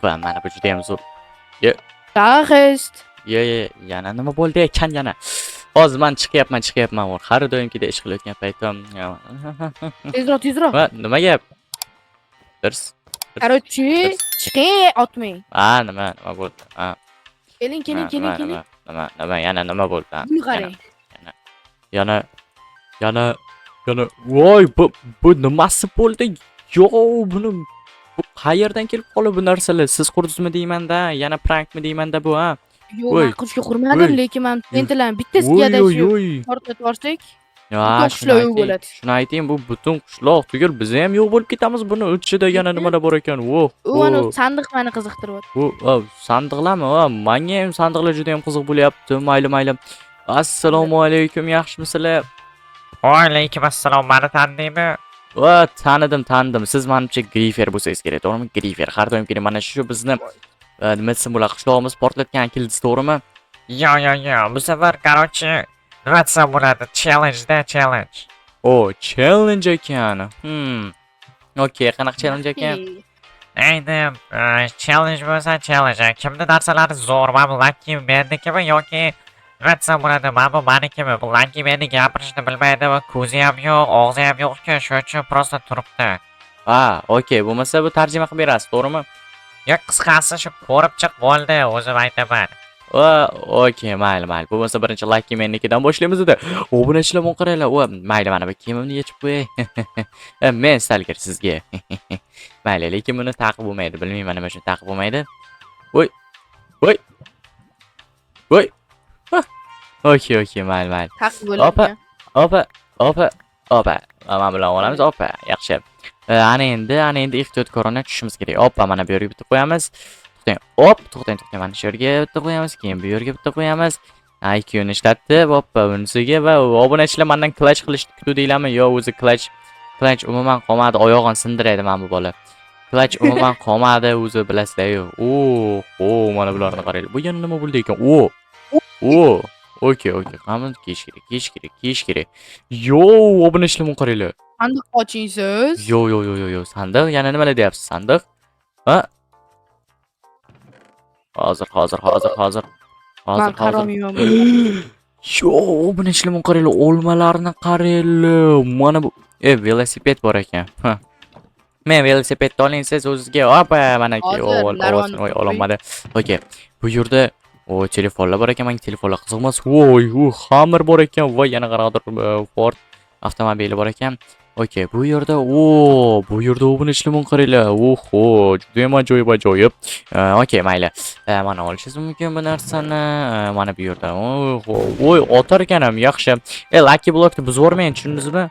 Mana bu juda ham zo'r. Yo, Taxist. yo, yana nima bo'ldi ekan yana? Hozir men chiqyapman. Har doimgidek ish qilayotgan paytim. Tezroq. Va nima gap? Dirs. Короче, chiqing otmang. Nima bo'ldi? Keling. Nima yana nima bo'ldi? Buni qarang. Yana voy bu nimasi bo'ldi? Yo, buni bu qayerdan kelib qoldi bu narsalar? Siz qurdingizmi deyman-da, yana prankmi deyman-da bu, ha? Yo'q, men qilishga qurmadim, lekin men tentilam bittasiga adashib portlatib yuborsak, butun qushlar yo'q bo'ladi. Shuni ayting, bu butun qushloq tugul biz ham yo'q bo'lib ketamiz. Buni ichida yana nimalar bor ekan? U ana sandiq meni qiziqtiryapti. Bu sandiqlarmi? Menga ham sandiqlar juda ham qiziq bo'lyapti. Mayli. Assalomu alaykum, yaxshimisizlar? Alaykum assalom, meni tanidingmi? Tanidim. Siz menimcha Grifer bo'lsangiz kerak, to'g'rimi? Grifer. Har doim keling, mana shu bizni nima desam bo'ladi, qishlog'imiz portlatgan akilsiz, to'g'rimi? Yo, bu safar, короче, nima desam bo'ladi, challenge. Challenge ekan. Okey, qanaqa challenge ekan? Aynan, challenge bo'lsa challenge. Kimni narsalari zo'r, mana bu Lucky mendikimi yoki nima desam bo'ladi, mana bu menikimi? Bu Lucky meni gapirishni bilmaydi va ko'zi ham yo'q, og'zi ham yo'q-ku, shuning uchun prosta turibdi. Okey, bo'lmasa bu tarjima qilib berasiz, to'g'rimi? Yo'q, qisqasi shu ko'rib chiq bo'ldi, o'zim aytaman. Okey, mayli. Bo'lmasa birinchi Lucky mennikidan boshlaymiz edi. Obunachilar mon qaranglar. Mayli, mana bu kiyimimni yechib qo'yay. Men stalker sizga. Mayli, lekin buni taqib bo'lmaydi. Bilmayman nima uchun taqib bo'lmaydi. Voy. Okey, mayli. Taqib bo'ladi. Opa. Mana bilan olamiz, opa. Yaxshi. Ana endi ehtiyotkorona tushishimiz kerak. Mana bu yerga bitib qo'yamiz. To'xtang. Mana shu yerga bitta qo'yamiz, keyin bu yerga bitta qo'yamiz. IQ-ni ishlatdi, bunisiga va obunachilar mendan clutch qilishni kutdinglarmi? Yo, o'zi clutch umuman qolmadi, oyog'ini sindiradi mana bu bola. Clutch umuman qolmadi, o'zi bilasizlar-ku. Mana bularni qaranglar. Bu yana nima bo'ldi ekan? Okey. Qani kiyish kerak. Yo, obunachilar qaranglar. Sandiq oching siz. Yo, sandiq. Yana nimalar deyapsiz? Sandiq? Hozir. Men qaramayman. Yo, buni ishlamon qaranglar, olmalarni qaranglar. Mana bu velosiped bor ekan. Men velosipedni oling siz o'zingizga. Mana ololmadi. Okey. Bu yerda telefonlar bor ekan. Menga telefonlar qiziq emas. Hammer bor ekan. Voy, yana qanaqadir Ford avtomobili bor ekan. Okey, bu yerda buni ishlamon qaranglar. Juda ham ajoyib. Okey, mayli. Mana olishingiz mumkin bu narsani. Mana bu yerda. Otar ekanam, yaxshi. Lucky Blockni buzib yubormang, tushundingizmi?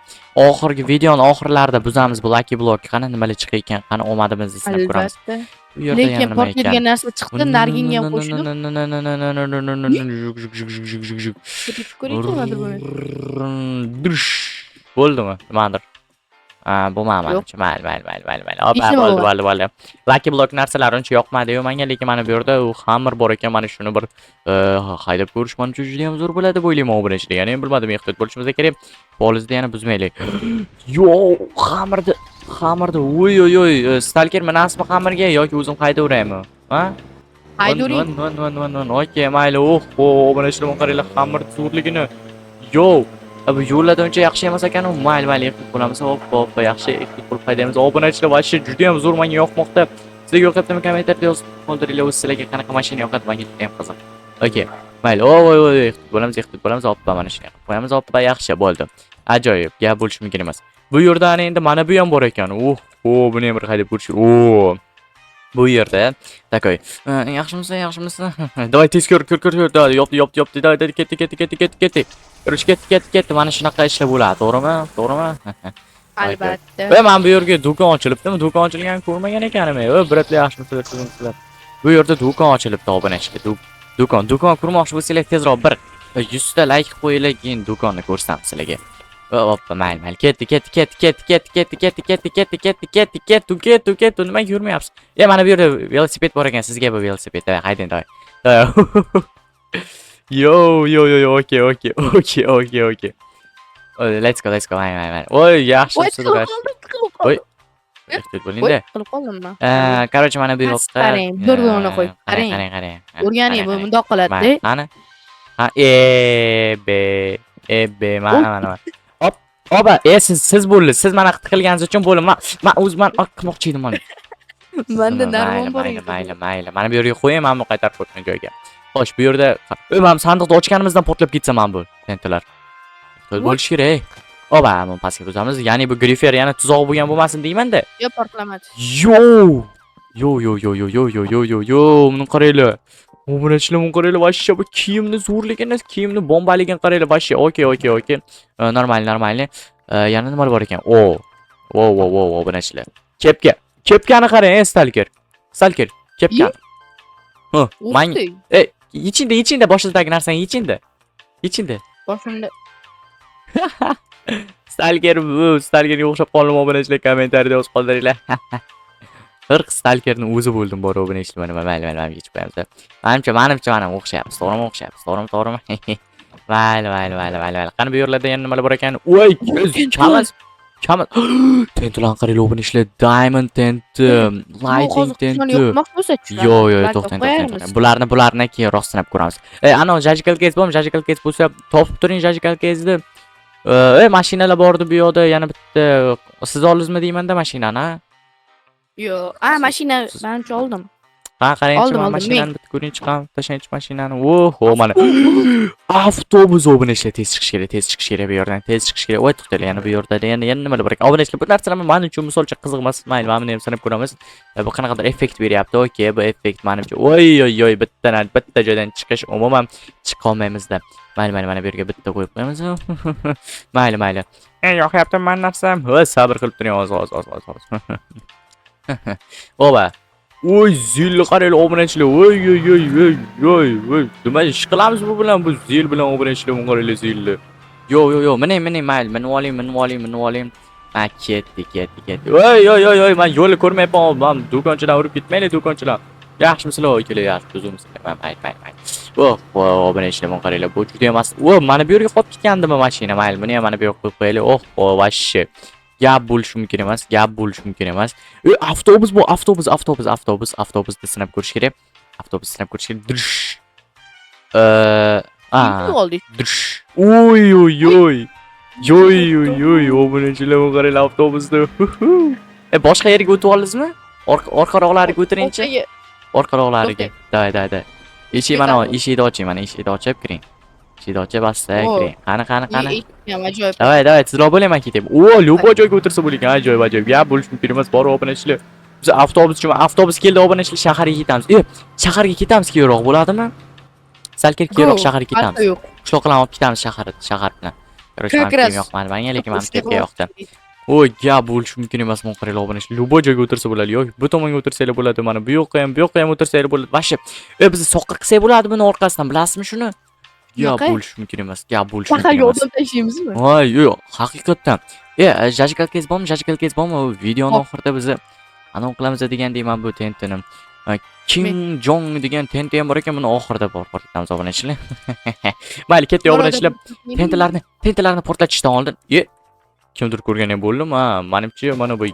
Oxirgi videoning oxirlarida buzamiz bu Lucky Block. Qani nimalar chiqar ekan? Qani omadimizni sinab ko'ramiz. Bu yerda lekin portlaydigan narsa chiqdi, narginga ham qo'shilib. Bo'ldimi? Nimadir? Bo'lmadi. Mayli. Lucky Block narsalar uncha yoqmadi-yu menga, lekin mana bu yerda u hammer bor ekan. Mana shuni bir haydab ko'rish men uchun juda ham zo'r bo'ladi, bo'ylayman obunachilar. Yana ham bilmadim, ehtiyot bo'lishimiz kerak. Polizni yana buzmaylik. Yo, hammerni. Stalker meni asmi hammerga yoki o'zim haydaveraymi? Haydavering. Okey, mayli. Obunachilar qaranglar, hammer zo'rligini. Yo, bu yo'llarda uncha yaxshi emas ekan, mayli ehtiyot bo'lamiz. Yaxshi ehtiyot bo'lib haydaymiz. Obunachilar vashshi juda ham zo'r, menga yoqmoqda. Sizga yoqadimi, kommentarda yozib qoldiringlar, o'z sizlarga qanaqa mashina yoqadi, menga juda ham qiziq. Okey. Mayli. Ehtiyot bo'lamiz. Mana shuni qilib qo'yamiz. Yaxshi bo'ldi. Ajoyib. Gap bo'lishi mumkin emas. Bu yerda endi mana bu ham bor ekan. Buni ham bir haydab ko'rish. Bu yerda takoy. Yaxshimisiz? Davay tez ko'r. Yopdi. Davay ketdi. Yurish ketdi. Mana shunaqa ishlar bo'ladi, to'g'rimi? Albatta. Men bu yerga do'kon ochilibdimi? Do'kon ochilganini ko'rmagan ekanman. Biratlar yaxshimisizlar? Bu yerda do'kon ochilibdi, obunachilar. Do'kon qurmoqchi bo'lsanglar tezroq bir 100 ta like qo'yinglar, keyin do'konni ko'rsam sizlarga. Mayli. Ketdi. Nimaga yurmayapsiz? Mana bu yerda velosiped bor ekan, sizga bu velosiped. Haydang, davay. Yo, okey. Let's go. Mayli. Yaxshi. ehtiyot bo'ling-da. Qilib qoldimmi? Короче, mana bu Past yoqda qarang, bir dona qo'yib qarang. qarang. O'rganing, bu bundoq qiladi-da. Mana, qani? Ha, be, mana. Oba, siz bo'ldi. Siz mana qilganingiz uchun bo'ldi. Men o'zim qilmoqchi edim mana. Menda narvon bor edi. Mayli. Mana bu yerga qo'ying, men buni qaytarib qo'ygan joyga. Xo'sh, bu yerda men sandiqni ochganimizdan portlab ketsa mana bu tentalar. To'l bo'lish kerak. Oba, men pastga o'tamiz. Ya'ni bu grifer yana tuzoq bo'lgan bo'lmasin deyman-da. Yo, portlamadi. Yo, buni qaranglar. Obunachilar qaranglar, vashsha bu kiyimni zo'rligini, kiyimni bombaligini qaranglar, vashsha. Okey. Normal. Yana nima bor ekan? Obunachilar. Kepkani qarang, stalker. Kepkani. Men yechinda boshidagi narsani yechinda. Boshimda. Stalkerga o'xshab qoldim, obunachilar kommentariyada yoz qoldiringlar. Irq stalkerning o'zi bo'ldim, bor obunachilar. Mana mayli yechib qo'yamiz. Menimcha mana o'xshayapmiz. To'g'rimi? Mayli. Qani bu yerlarda yana nimalar bor ekan? Voy, chamas. Tentlar qaranglar, obunachilar. Diamond tent, lighting tent. Yo, to'xtang. Bularni keyinroq sinab ko'ramiz. Ana Jajikal Case bo'lsa, topib turing Jajikal Case'ni. Mashinalar bordi bu yoqda, yana bitta. Siz oldingizmi deyman-da mashinani, ha? Yo, mashina menimcha oldim. Ha, qarangchi, men mashinani bitta ko'ring chiqam, tashlaychi mashinani. Mana. Avtobus obunachilar tez chiqish kerak bu yerdan, Voy, to'xtanglar, yana bu yerda yana nimalar bor ekan? Obunachilar, bu narsalar men uchun misolcha qiziq emas. Mayli, mana buni ham sanab ko'ramiz. Bu qanaqadir effekt beryapti. Okey, bu effekt menimcha. Voy, bitta joydan chiqish umuman chiqa olmaymiz-da. Mayli, mana bu yerga bitta qo'yib qo'yamiz. Mayli. Yoqyapti men narsam. Sabr qilib turing, oz. Oba. Voy, zilni qaranglar obunachilar. Voy. Nima ish qilamiz bu bilan? Bu zil bilan obunachilar, qaranglar zilni. Yo, mening mayli, minib oling. Ha, ketdi. Voy, men yo'lni ko'rmayapman. Men do'konchidan urib ketmaylik, do'konchilar. Yaxshimisizlar, kelar, yaxshi, o'zimizlar. Mayli. Obunachilar, qaranglar, bu juda emas. Mana bu yerga qolib ketgandimi mashina? Mayli, buni ham mana bu yoqqa qo'yib qo'yaylik. Vashshi. Gap bo'lishi mumkin emas. Avtobus bu, avtobusni sinab ko'rish kerak. Drish. Drish. Oy, obunachilar, qaranglar avtobusni. Boshqa yerga o'tib oldingizmi? Orqaroqlariga o'tiringchi. Orqaroqlariga. Day. Eshikni oching, mana eshikni ochib kiring. Basta kiring. Qani. Davay, tezroq bo'ling, men ketayman. Любой joyga o'tirsa bo'lagan, ajoyib. Gap bo'lish mumkin emas, bor obunachilar. Biz avtobus keldi, obunachilar, shaharga ketamiz. Shaharga ketamiz, keyinroq bo'ladimi? Salkir keyinroq shaharga ketamiz. Qishloqlarni olib ketamiz shahar bilan. Короче, yoqmadi menga, lekin men ketga yoqdi. Gap bo'lish mumkin emas, men qaranglar obunachilar. Любой joyga o'tirsa bo'ladi, yoki bu tomonga o'tirsanglar bo'ladi, mana bu yoqqa ham o'tirsanglar bo'ladi. Vashib. Biz soqir qilsak bo'ladi buni orqasidan, bilasizmi shuni? Gap bo'lish mumkin emas. Shaharga odam tashlaymizmi? Yo'q, haqiqatdan. Jajikal Case bormi? Videoning oxirida biz ana qilamiz degan deyman bu tentini. Kim Jong degan tent ham bor ekan, buni oxirida portlatamiz obunachilar. Mayli, ketdi obunachilar. Tentlarni portlatishdan oldin, kimdir ko'rgan ham bo'ldim. Menimcha mana bu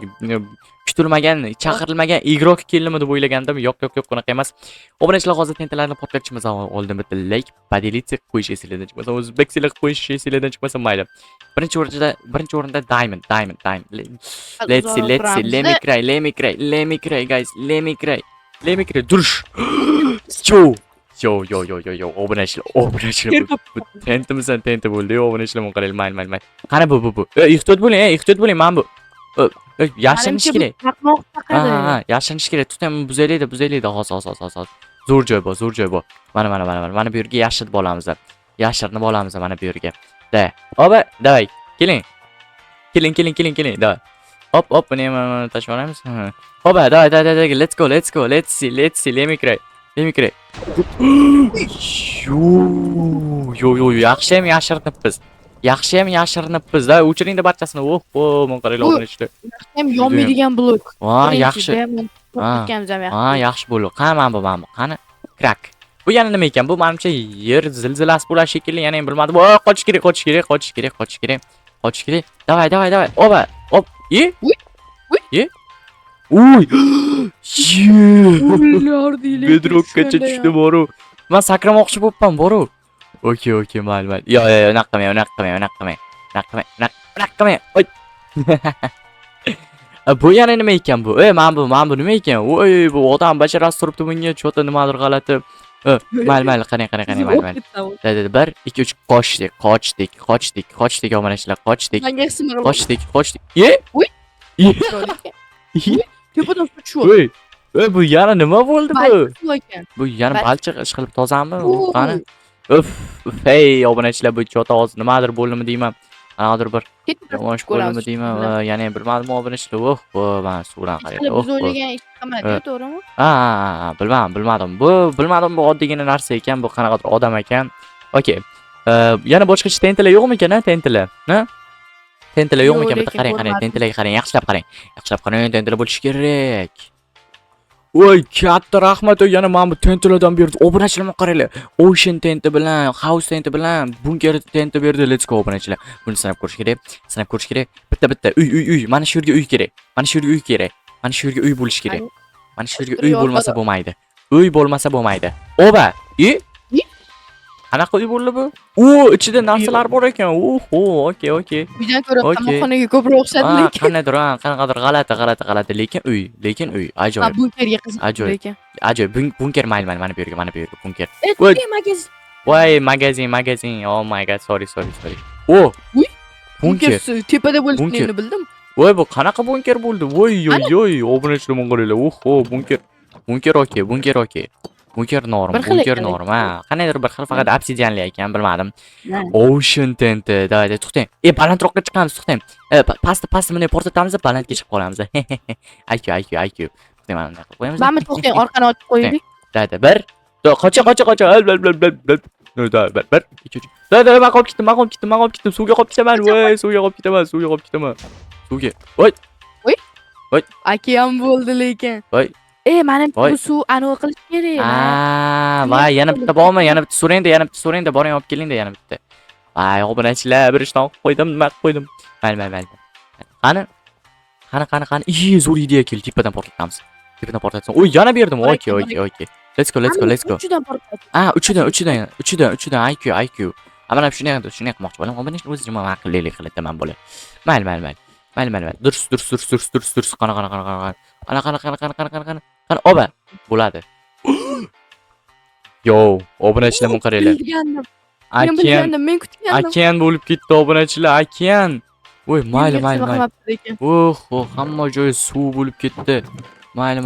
kutilmagan, chaqirilmagan igrok keldimi deb o'ylagandim. Yo'q, bunaqa emas. Obunachilar, hozir tentlarni portlatishimiz oldin bitta like, поделиться qo'yish esingizdan chiqmasa, o'zbekcha qo'yish esingizdan chiqmasa mayli. Birinchi o'rinda diamond. Let's see, let me cry guys, let me cry. Durush. Yo, obunachilar. Bu tenti bo'ldi, obunachilar, men qaraylik, mayli. Qani bu. Ehtiyot bo'ling, men bu. Yashirinish kerak. Yashirinish kerak. Tutam buzaylik, hozir. Zo'r joy bor. Mana bu yerga yashirib olamiz. Mana bu yerga. Oba, davay. Keling. Davay. Hop, buni ham tashlab olamiz. Oba, davay. Let's go. Let's see. Let me cry. Yo, yaxshi ham yashirinibmiz. Da, o'chiring-da barchasini. Men qaranglar obunachilar. Ham yonmaydigan blok. Yaxshi. Yaxshi bo'ldi. Qani bu. Qani? Krak. Bu yana nima ekan? Bu menimcha yer zilzilasi bo'lar shekilli, yana ham bilmadim. Qochish kerak. Davay. Oba, hop. Uy! O'ylardi lekin Bedrockgacha tushganda tushdi ham. boru. Men sakramoqchi bo'pman boru. Okey, mayli. Yo, unaqa qilmang. Unaqa qilmang. Oy. Bu yana nima ekan bu? Men bu nima ekan? Voy, bu odam basharasi turibdi bunga, chota nimadir g'alati. Mayli, qarang, mayli. Bir, ikki, uch, qochdik, omonatchilar, qochdik. Menga hissimi qildi. Qochdik. Ye? Uy. Ye? Tepadan suv Uy. Bu yana nima bo'ldi bu? tushib. Bu yana balchiq ish qilib tozami? Qani? Uy. Hey, obunachilar, bu chota hozir nimadir bo'ldimi deyman. Qanaqadir bir yomon ish bo'ldimi deyman. Yana bilmadim obunachilar. Men suvdan qaraydi. Biz o'ylagan ish qilmadi, to'g'rimi? Bilmadim. Bu oddiygina narsa ekan, bu qanaqadir odam ekan. Okey. Yana boshqacha tentlar yo'qmi ekan, tentlar? Ha? Tentlar yo'qmi ekan? Bitta qarang, tentlarga qarang, yaxshilab qarang. Tentlar bo'lishi kerak. Voy, katta rahmat, yana mana bu tentlardan berdi. Obunachilarga qaranglar. Ocean tenti bilan, house tenti bilan, bunker tenti berdi. Let's go obunachilar. Buni sanab ko'rish kerak. Bitta. Uy. Mana shu yerga uy kerak. Mana shu yerga uy bo'lishi kerak. Mana shu yerga uy bo'lmasa bo'lmaydi. Oba, qanaqa uy bo'ldi bu? Ichida narsalar bor ekan. Oho, okey. Uydan ko'ra qamoqxonaga ko'proq o'xshadi lekin. Qanaqadir g'alati, lekin uy. Ajoyib. Bunkerga qiziq lekin. Ajoyib. Bunker mayli, mana bu yerga bunker. Magazin. Voy, magazin. Oh my god, sorry. Oh, Uy. bunker. Tepada bo'lishini bildim. Voy, bu qanaqa bunker bo'ldi? Voy, obunachilar qaranglar. Oho, bunker okey. Bunker norm. Qanaydir bir xil, faqat obsidianli ekan, bilmadim. Ocean tenti. Davay, to'xtang. Balandroqqa chiqamiz, to'xtang. Pastni bunday portlatamiz, balandga chiqib qolamiz. IQ. Mana bunday qilib qo'yamiz. Mana to'xtang, orqani ochib qo'yaylik. Davay, bir. Qocha. Bir, ikki, uch. Davay, men qolib ketdim. Suvga qolib ketaman. Voy, suvga qolib ketaman. Suvga. Voy. Akam bo'ldi lekin. Voy. Mana bu suv anavi qilish kerak. Voy, yana bitta bormi? Yana bitta so'rangda, boring olib kelingda yana bitta. Voy, obunachilar, bir ishdan nima qilib qo'ydim. Mayli. Qani. Zo'r ideya keldi. Tepadan portlatamiz. O'y, yana berdim. Okey. Let's go. Uchidan portlat. Uchidan IQ. Mana shunday qilmoqchi bo'laman. Obunachilar o'zi nima aqllilik qiladi man bo'ladi. Mayli. Durs. Qani. Oba, bo'ladi. Yo, obunachilar mun qaranglar. Men kutgandim. Okean bo'lib ketdi obunachilar, okean. Voy, mayli. Hamma joy suv bo'lib ketdi. Mayli.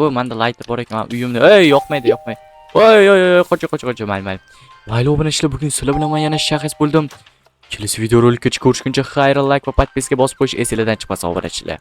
Voy, menda lighter bor ekan, uyimda. Yoqmaydi. Voy, qocha. Mayli. Mayli obunachilar, bugun sizlar bilan men yana shaxs bo'ldim. Kelasi videorolikgacha ko'rishguncha xayr, like va podpiska bosib qo'yish esingizdan chiqmasin obunachilar.